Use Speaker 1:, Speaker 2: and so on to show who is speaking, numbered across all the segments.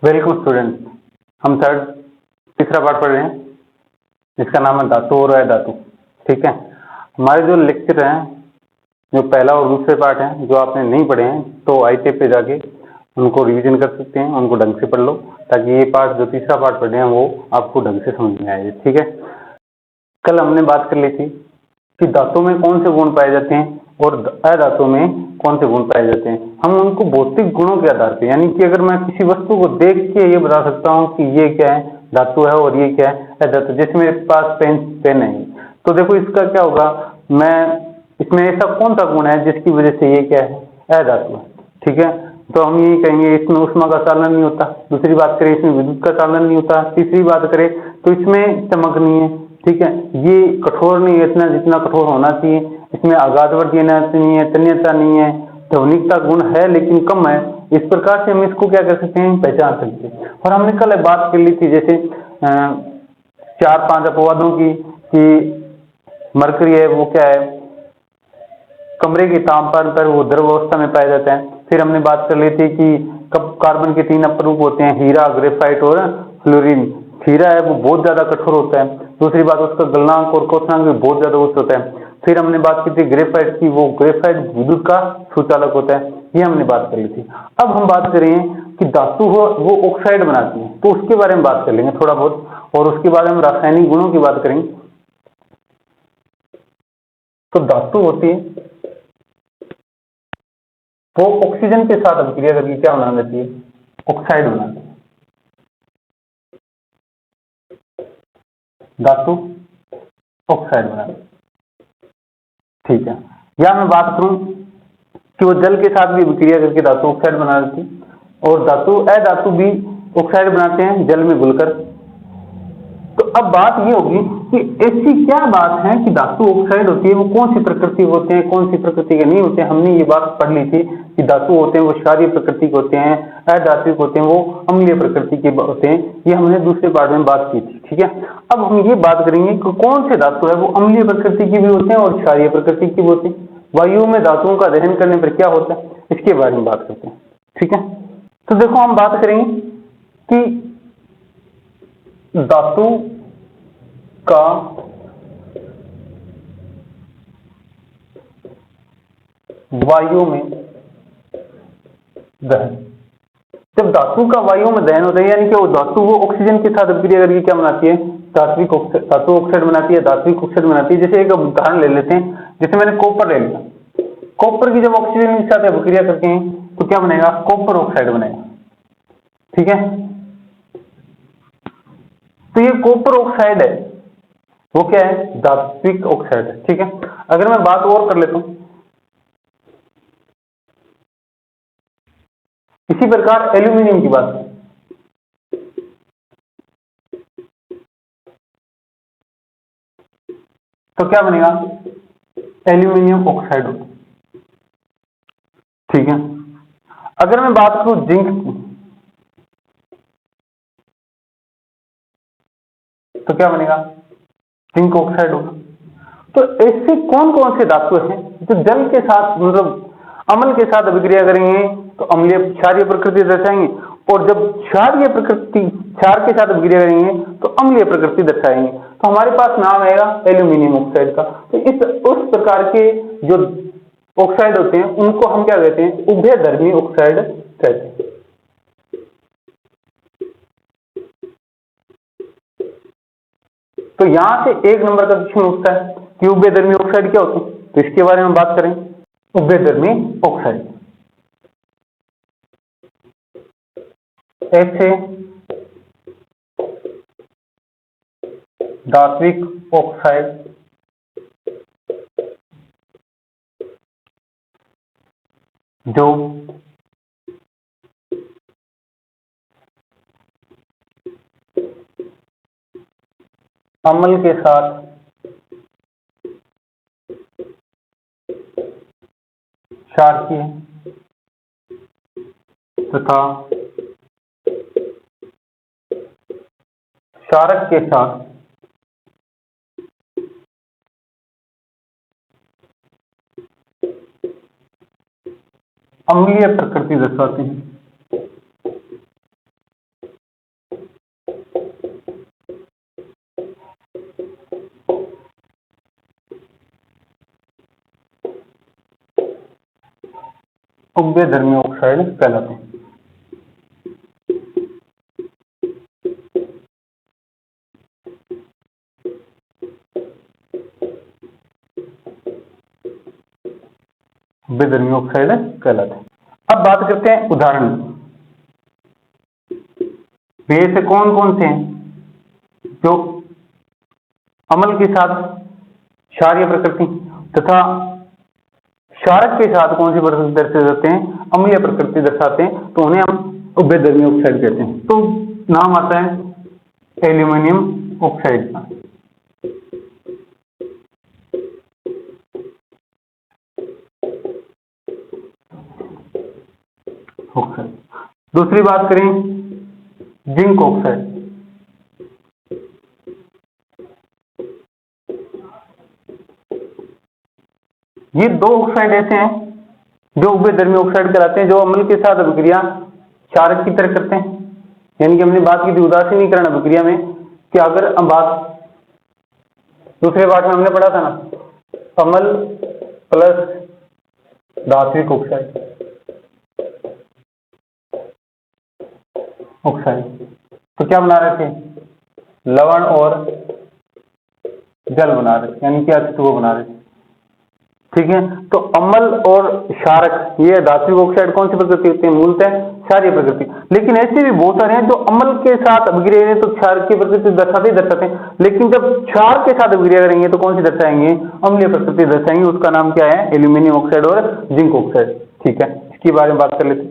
Speaker 1: Welcome student. हम तीसरा part पढ़ रहे हैं जिसका नाम है धातु और अधातु। ठीक है, हमारे जो लेक्चर हैं, जो पहला और दूसरे पार्ट हैं, जो आपने नहीं पढ़े हैं तो ITF पे जाके उनको रिवीजन कर सकते हैं, उनको ढंग से पढ़ लो ताकि ये पार्ट जो तीसरा पार्ट पढ़ रहे हैं वो आपको ढंग से समझ में आए। ठीक है, कल हमने बात कर ली थी कि धातु में कौन से गुण पाए जाते हैं और अधातु में कौन से गुण पाए जाते हैं। हम उनको भौतिक गुणों के आधार पर, यानी कि अगर मैं किसी वस्तु को देख के ये बता सकता हूँ कि ये क्या है, धातु है, और ये क्या है, अधातु। जैसे मेरे पास पेन है, तो देखो इसका क्या होगा, मैं इसमें ऐसा कौन सा गुण है जिसकी वजह से ये क्या है, अधातु है। ठीक है, तो हम ये कहेंगे इसमें ऊष्मा का चालन नहीं होता। दूसरी बात करें इसमें विद्युत का चालन नहीं होता। तीसरी बात करें तो इसमें चमक नहीं है। ठीक है, ये कठोर नहीं है इतना जितना कठोर होना चाहिए। इसमें आघातवर्ती एनर्जी नहीं है, तन्यता नहीं है, ध्वनिकता गुण है लेकिन कम है। इस प्रकार से हम इसको क्या कर सकते हैं, पहचान सकते हैं। और हमने कल बात कर ली थी जैसे 4-5 अपवादों की, कि मरकरी है वो क्या है, कमरे के तापमान पर वो द्रव अवस्था में पाया जाता है। फिर हमने बात कर ली थी कि कार्बन के 3 अपरूप होते हैं, हीरा, ग्रेफाइट और फ्लोरीन। हीरा है वो बहुत ज्यादा कठोर होता है। दूसरी बात उसका गलनांक और क्वथनांक भी बहुत ज्यादा उच्च होता है। फिर हमने बात की थी ग्रेफाइट की, वो ग्रेफाइट विद्युत का सुचालक होता है। ये हमने बात कर ली थी। अब हम बात करें कि धातु हो वो ऑक्साइड बनाती है, तो उसके बारे में बात कर लेंगे थोड़ा बहुत, और उसके बाद हम रासायनिक गुणों की बात करेंगे। तो धातु होती है वो ऑक्सीजन के साथ अभिक्रिया करके क्या बना देती है, ऑक्साइड बनाती है। धातु ऑक्साइड बनाती है। ठीक है, या मैं बात करूं कि वो जल के साथ भी अभिक्रिया करके धातु ऑक्साइड बना देती है, और धातु अधातु भी ऑक्साइड बनाते हैं जल में घुलकर। तो अब बात ये होगी कि ऐसी क्या बात है कि धातु ऑक्साइड होती है, वो कौन सी प्रकृति होते हैं, कौन सी प्रकृति के नहीं होते हैं। हमने ये बात पढ़ ली थी कि धातु होते हैं वो क्षारीय प्रकृति के होते हैं, अधात्विक होते हैं वो अम्लीय प्रकृति के होते हैं। ये हमने दूसरे पार्ट में बात की थी। ठीक है, अब हम ये बात करेंगे कि कौन से धातु है वो अम्लीय प्रकृति की भी होते हैं और क्षारीय प्रकृति की भी होते हैं। वायु में धातुओं का दहन करने पर क्या होता है, इसके बारे में बात करते हैं। ठीक है, तो देखो हम बात करेंगे कि धातु का वायु में दहन। जब धातु का वायु में दहन होता है, यानी कि वो धातु वो ऑक्सीजन के साथ अभिक्रिया करके क्या बनाती है, धातु ऑक्साइड बनाती है, धात्विक ऑक्साइड बनाती है। जैसे एक उदाहरण ले लेते हैं, जैसे मैंने कॉपर ले लिया। कॉपर की जब ऑक्सीजन के साथ अभिक्रिया करते हैं तो क्या बनेगा, कॉपर ऑक्साइड बनेगा। ठीक है, तो ये कॉपर ऑक्साइड है, वो क्या है, धात्विक ऑक्साइड है। ठीक है, अगर मैं बात और कर लेता हूं, इसी प्रकार एल्यूमिनियम की बात करें तो क्या बनेगा, एल्यूमिनियम ऑक्साइड होगा। ठीक है, अगर मैं बात करूं जिंक की तो क्या बनेगा, जिंक ऑक्साइड होगा। तो ऐसे कौन कौन से धातु हैं जो जल के साथ, मतलब अम्ल के साथ अभिक्रिया करेंगे तो अम्लीय क्षारीय प्रकृति दर्शाएंगे, और जब क्षारीय प्रकृति क्षार के साथ अभिक्रिया करेंगे तो अम्लीय प्रकृति दर्शाएंगे। तो हमारे पास नाम आएगा एल्यूमिनियम ऑक्साइड का। तो इस उस प्रकार के जो ऑक्साइड होते हैं उनको हम क्या कहते हैं, उभयधर्मी ऑक्साइड कहते हैं। तो यहां से एक नंबर का क्वेश्चन उठता है कि उभयधर्मी ऑक्साइड क्या होते हैं, तो इसके बारे में बात करें। उभयधर्मी ऑक्साइड ऐसे धात्विक ऑक्साइड जो अम्ल के साथ क्षारकीय तथा क्षारक के साथ अम्लीय प्रकृति दर्शाते हैं। उभयधर्मी ऑक्साइड कहलाते हैं। उभयधर्मी ऑक्साइड कहलाते हैं। अब बात करते हैं उदाहरण, वे से कौन कौन से हैं जो अम्ल के साथ क्षारीय प्रकृति तथा क्षारक के साथ कौन सी प्रकृति दर्शाते जाते हैं, अम्लीय प्रकृति दर्शाते हैं, तो उन्हें हम उभयधर्मी ऑक्साइड कहते हैं। तो नाम आता है एल्यूमिनियम ऑक्साइड का। ऑक्साइड। दूसरी बात करें जिंक ऑक्साइड। ये दो ऑक्साइड ऐसे हैं जो उभयधर्मी ऑक्साइड कहलाते हैं, जो अम्ल के साथ अभिक्रिया क्षारक की तरह करते हैं। यानी कि हमने बात की थी उदासीनीकरण अभिक्रिया में कि अगर हम बात दूसरे पाठ में हमने पढ़ा था ना, अम्ल प्लस धात्विक ऑक्साइड तो क्या बना रहे थे, लवण और जल बना रहे थे, यानी कि H2O बना रहे थे। ठीक है, तो अम्ल और क्षारक ये धात्विक ऑक्साइड कौन सी प्रकृति होती है, मूलतः क्षारीय प्रकृति। लेकिन ऐसे भी बहुत सारे हैं जो अम्ल के साथ अभिक्रिया करें तो क्षार की प्रकृति दर्शाते हैं, लेकिन जब क्षार के साथ अभिक्रिया करेंगे तो कौन सी दर्शाएंगे, अम्लीय प्रकृति दर्शाएंगे। उसका नाम क्या है, एल्यूमिनियम ऑक्साइड और जिंक ऑक्साइड। ठीक है, इसके बारे में बात कर लेते हैं।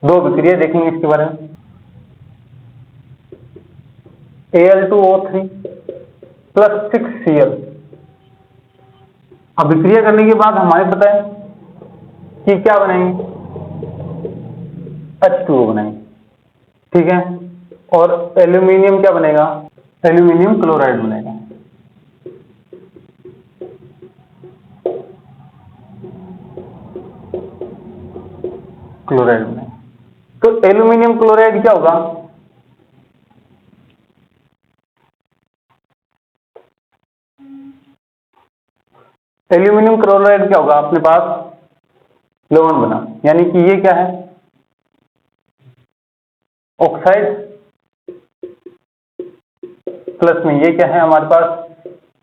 Speaker 1: दो अभिक्रिया देखेंगे इसके बारे में। Al2O3 प्लस 6Cl अभिक्रिया करने के बाद हमारे पता है कि क्या बनाएंगे, H2O बनाएंगे। ठीक है, और एल्यूमिनियम क्या बनेगा, एल्यूमिनियम क्लोराइड बनेगा। क्लोराइड बनेगा। तो एल्यूमिनियम क्लोराइड क्या होगा, एल्यूमिनियम क्लोराइड क्या होगा, अपने पास लवण बना, यानी कि ये क्या है, ऑक्साइड प्लस में ये क्या है हमारे पास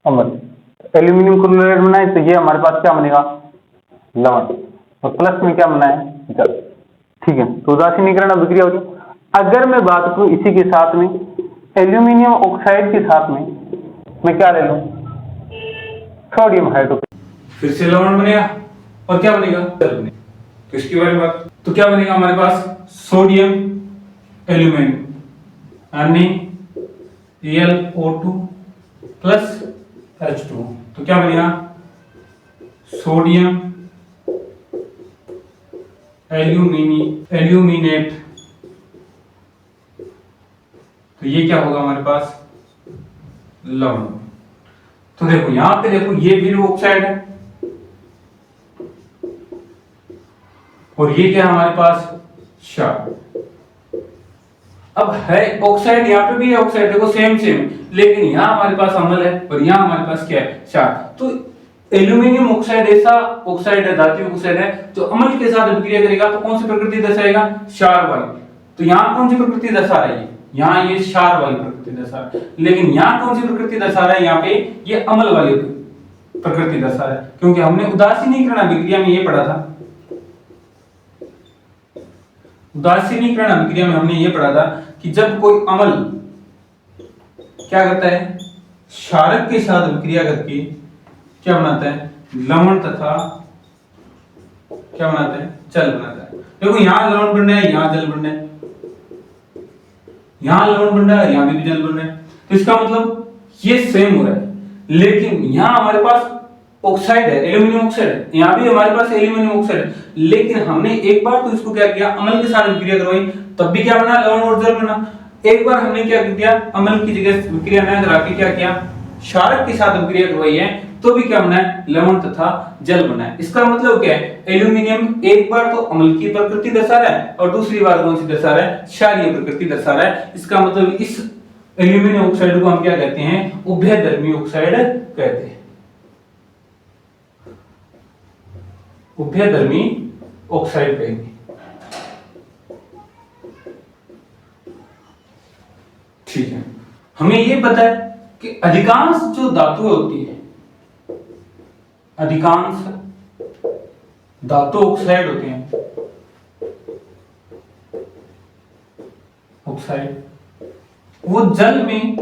Speaker 1: अम्ल। एल्यूमिनियम क्लोराइड बना है तो ये हमारे पास क्या बनेगा, लवण, और प्लस में क्या बना है, जल। ठीक है, तो उदासीनीकरण अभिक्रिया होगी। अगर मैं बात करूं इसी के साथ में एल्यूमिनियम ऑक्साइड के साथ में मैं क्या ले लूं, सोडियम हाइड्रोक्साइड,
Speaker 2: फिर से लवण बनेगा और क्या बनेगा, जल बनेगा। तो इसके बारे में बात, तो क्या बनेगा हमारे पास, sodium aluminium NaClO2 plus H2O। तो क्या बनेगा, सोडियम एल्यूमिनेट। तो ये क्या होगा हमारे पास, लवण। तो देखो यहां पे देखो ये भी ऑक्साइड है और ये क्या है हमारे पास, क्षार। अब है ऑक्साइड, यहाँ पे भी है ऑक्साइड, देखो सेम, लेकिन यहाँ हमारे पास अम्ल है और यहाँ हमारे पास क्या है, क्षार। तो एल्यूमिनियम ऑक्साइड ऐसा ऑक्साइड है, धात्विक ऑक्साइड है, जो अम्ल के साथ अभिक्रिया करेगा तो कौन सी प्रकृति दर्शाएगा, क्षार वाली। तो यहाँ कौन सी प्रकृति दर्शा रही है, यहाँ ये क्षार वाली प्रकृति दर्शा रहा है। लेकिन यहाँ कौन सी प्रकृति दर्शा रहा है, यहाँ पे ये अम्ल वाली प्रकृति दर्शा रहा है, क्योंकि हमने उदासीनीकरण अभिक्रिया में ये पढ़ा था, उदासीनीकरण अभिक्रिया में हमने ये पढ़ा था कि जब कोई अम्ल क्या करता है, क्षारक के साथ अभिक्रिया करके क्या बनाता है, लवण तथा क्या बनाता है, जल बनाता है। देखो यहाँ लवण बन रहा है, यहाँ जल बन रहा है, यहाँ लवण बन रहा है, यहाँ भी जल बन रहा है। तो इसका मतलब ये सेम हो रहा है, लेकिन यहाँ हमारे पास ऑक्साइड है, एल्यूमिनियम ऑक्साइड है, यहाँ भी हमारे पास एल्यूमिनियम ऑक्साइड है, लेकिन हमने एक बार तो इसको क्या किया, अम्ल के साथ विक्रिया करवाई, तब भी क्या बना, लवण और जल बना। एक बार हमने क्या किया, अम्ल की जगह विक्रिया न करा के क्या किया, क्षारक के साथ विक्रिया करवाई है, तो भी क्या बना है, लवण तथा जल बना है। इसका मतलब क्या है, एल्यूमिनियम एक बार तो अम्ल की प्रकृति दर्शा रहा है और दूसरी बार कौन सी दर्शा रहा है, क्षारीय प्रकृति दर्शा रहा है। इसका मतलब इस एल्यूमिनियम ऑक्साइड को हम क्या कहते हैं, उभयधर्मी ऑक्साइड कहते हैं। उभयधर्मी ऑक्साइड कहेंगे। ठीक है, हमें ये पता है कि अधिकांश जो धातुएं होती है, अधिकांश धातु ऑक्साइड होते हैं, ऑक्साइड वो जल में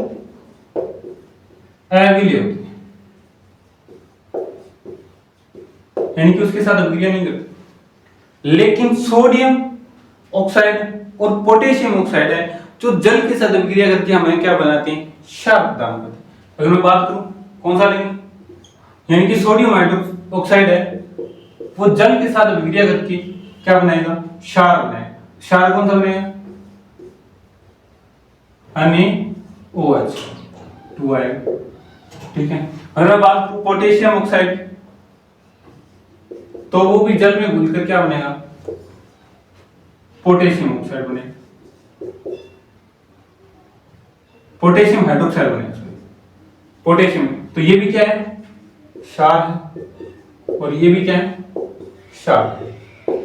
Speaker 2: अविलीय होती है, यानी कि उसके साथ अभिक्रिया नहीं करती। लेकिन सोडियम ऑक्साइड और पोटेशियम ऑक्साइड है जो जल के साथ अभिक्रिया करके हमें क्या बनाते हैं, क्षार प्रदान करते हैं। अगर मैं बात करूं कौन सा लेंगे, यानी कि सोडियम हाइड्रोक्साइड है वो जल के साथ अभिक्रिया करके क्या बनाएगा, क्षार बनाएगा। क्षार कौन सा बनेगा, NaOH2 आएगा। ठीक है, अगर मैं बात करूं पोटेशियम ऑक्साइड तो वो भी जल में घुलकर क्या बनेगा, पोटेशियम ऑक्साइड बनेगा, पोटेशियम हाइड्रोक्साइड बनेगा, पोटेशियम। तो ये भी क्या है, क्षार है, और ये भी क्या है, क्षार।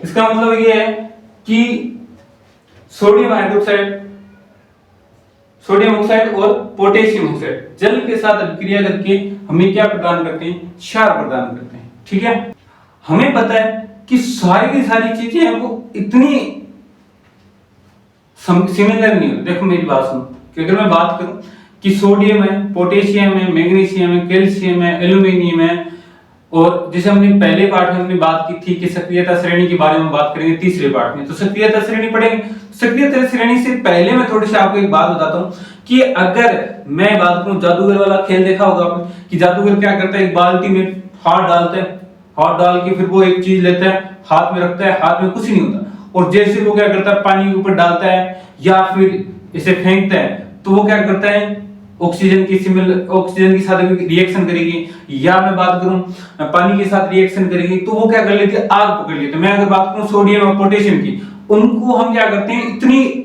Speaker 2: इसका मतलब ये है कि सोडियम हाइड्रोक्साइड, सोडियम ऑक्साइड और पोटेशियम ऑक्साइड जल के साथ अभिक्रिया करके हमें क्या प्रदान करते हैं, क्षार प्रदान करते हैं। ठीक है, हमें पता है कि सारी की सारी चीजें हैं वो इतनी सिमिलर नहीं होती। देखो मेरी बात सुनो, कि अगर मैं बात करूं कि सोडियम है, पोटेशियम है, मैग्नीशियम है, कैल्शियम है, एल्यूमिनियम है, और जैसे हमने पहले पार्ट में हमने बात की थी कि सक्रियता श्रेणी के बारे में बात करेंगे तीसरे पार्ट में, तो सक्रियता श्रेणी पढ़ेंगे। सक्रियता श्रेणी से पहले मैं थोड़ी सी आपको एक बात बताता हूं कि अगर मैं बात करूं जादूगर वाला खेल देखा होगा आपने कि जादूगर क्या करता है, एक बाल्टी में हाथ डालता है, हाथ डाल के फिर वो एक चीज लेता है, हाथ में रखता है, हाथ में कुछ नहीं होता, और जैसे वो क्या करता है पानी के ऊपर डालता है या फिर इसे फेंकता है तो वो क्या करता है, ऑक्सीजन के साथ रिएक्शन करेगी, या मैं बात करूं पानी के साथ रिएक्शन करेगी तो वो क्या कर लेती है, आग पकड़ लेती है। मैं अगर बात करूं सोडियम और पोटेशियम की, उनको हम क्या करते हैं, इतनी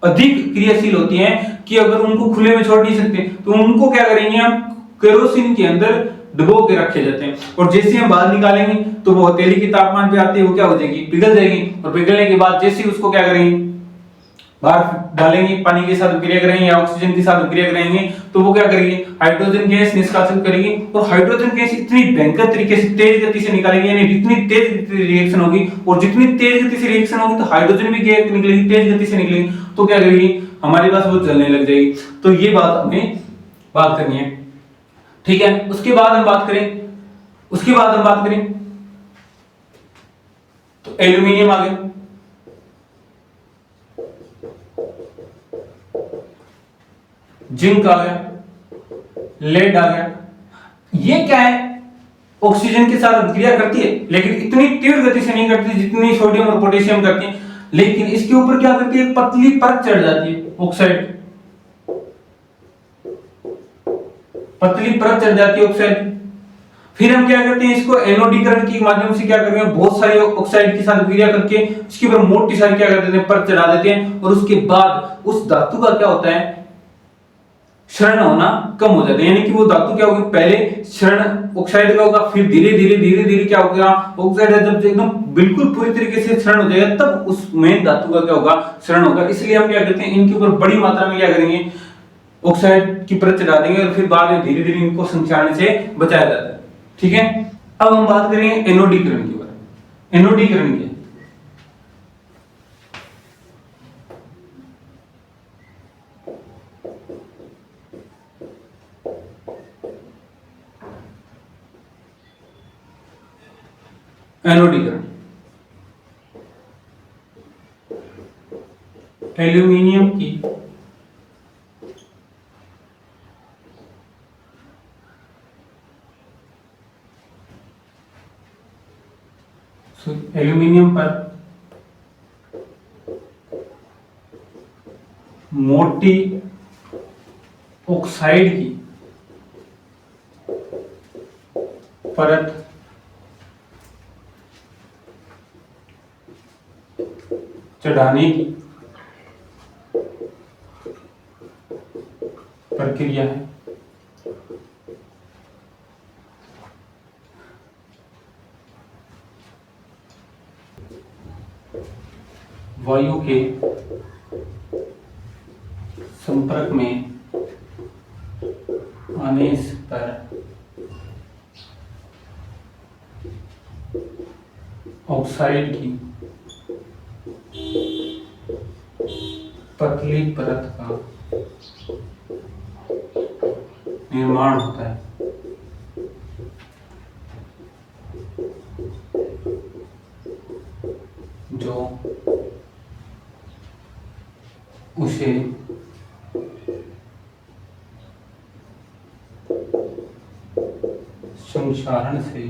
Speaker 2: अधिक क्रियाशील होती हैं कि अगर उनको खुले में छोड़ नहीं सकते तो उनको क्या करेंगे, हम केरोसिन के अंदर डुबो के रखे जाते हैं, और जैसे हम बाहर निकालेंगे तो वो हथेली के तापमान पे आती है, वो क्या हो जाएगी, पिघल जाएगी, और पिघलने के बाद जैसे उसको क्या करेंगे, बाहर डालेंगे, पानी के साथ विक्रिया करेंगे या ऑक्सीजन के साथ विक्रिया करेंगे तो वो क्या करेगी, हाइड्रोजन गैस निष्कासित करेगी, और हाइड्रोजन गैस इतनी भयंकर तरीके से तेज गति से निकालेगी, यानी इतनी तेज रिएक्शन होगी, और जितनी तेज गति से रिएक्शन होगी तो हाइड्रोजन भी गैस निकलेगी, तेज गति से निकलेगी, तो क्या करेगी, हमारे पास वो जलने लग जाएगी। तो ये बात हमें बात करनी है। ठीक है, उसके बाद हम बात करें तो एल्यूमिनियम आ गया, जिंक आ गया, लेड आ गया। ये क्या है, ऑक्सीजन के साथ विक्रिया करती है लेकिन इतनी तीव्र गति से नहीं करती जितनी सोडियम और पोटेशियम करती है, लेकिन इसके ऊपर क्या करती है, पतली परत चढ़ जाती है, ऑक्साइड पतली परत चढ़ जाती है ऑक्साइड। फिर हम क्या करते हैं, इसको एनोडीकरण के माध्यम से क्या करते हैं, बहुत सारी ऑक्साइड के साथ विक्रिया करके इसके ऊपर मोटी सारी क्या कर देते हैं, परत चढ़ा देते हैं, और उसके बाद उस धातु का क्या होता है, क्षरण होना कम हो जाता है, यानी कि वो धातु क्या होगी, पहले क्षरण ऑक्साइड का होगा, फिर धीरे धीरे क्या होगा, ऑक्साइड जब एकदम बिल्कुल पूरी तरीके से क्षरण हो जाएगा तब उस मेन धातु का क्या होगा, क्षरण होगा। इसलिए हम क्या करते हैं, इनके ऊपर बड़ी मात्रा में क्या करेंगे, ऑक्साइड की परत चढ़ा देंगे, और फिर बाद में धीरे धीरे इनको संक्षारण से बचाया जाता है। ठीक है, अब हम बात करेंगे एनोडीकरण के बारे में। एनोडीकरण क्या है, एनोडीकरण एल्यूमिनियम की एल्यूमिनियम पर मोटी ऑक्साइड की परत चढ़ाने की प्रक्रिया है। वायु के संपर्क में आने पर ऑक्साइड की पतली परत का निर्माण होता है। जो उसे संक्षारण से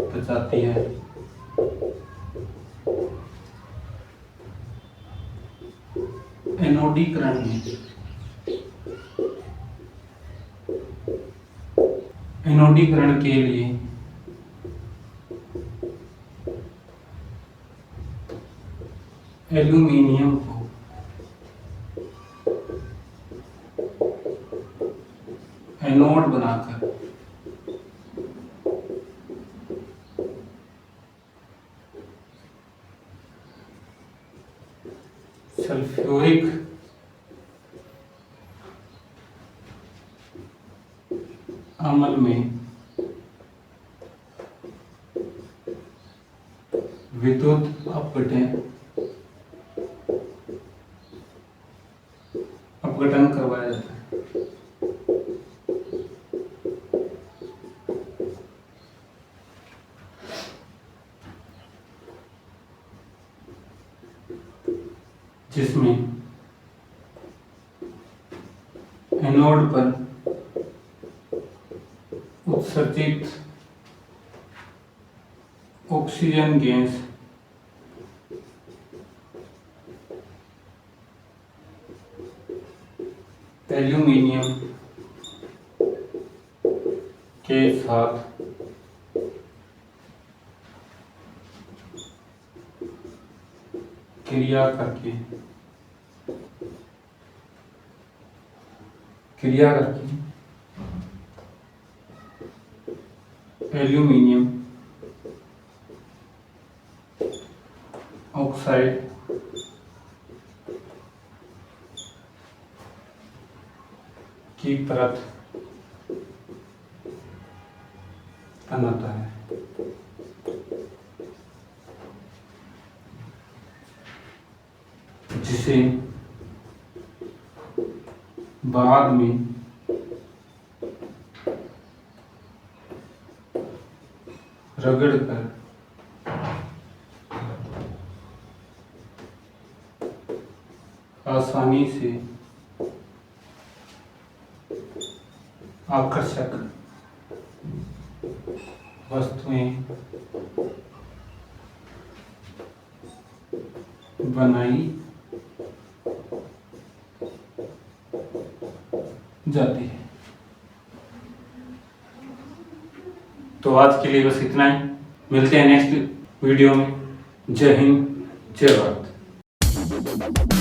Speaker 2: बचाती है। एनोडीकरण में एनोडीकरण के लिए एल्यूमीनियम को एनोड बनाकर सल्फ्यूरिक अम्ल में विद्युत अपघटन करवाया जाता है। जिसमें एनोड पर उत्सर्जित ऑक्सीजन गैस एल्यूमीनियम के साथ क्रिया करके एल्यूमीनियम ऑक्साइड की परत बनाता है। जिसे बाद में रगड़कर आसानी से आकर्षक वस्तुएं बनाई जाती है। तो आज के लिए बस इतना ही। मिलते हैं नेक्स्ट वीडियो में। जय हिंद, जय भारत।